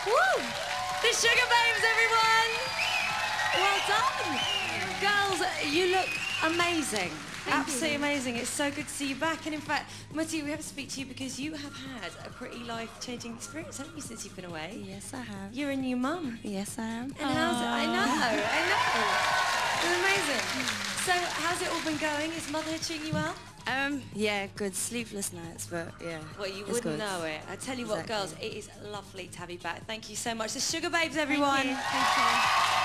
Woo! The Sugababes, everyone! Well done. Girls, you look amazing. Absolutely amazing. It's so good to see you back. And in fact, Mutti, we have to speak to you because you have had a pretty life-changing experience, haven't you, since you've been away? Yes, I have. You're a new mum. Yes, I am. And how's it? I know. It's amazing. So, how's it all been going? Is motherhood treating you well? Yeah, good. Sleepless nights, but yeah. Well, you wouldn't know it. I tell you what, girls, it is lovely to have you back. Thank you so much. The Sugababes, everyone. Thank you.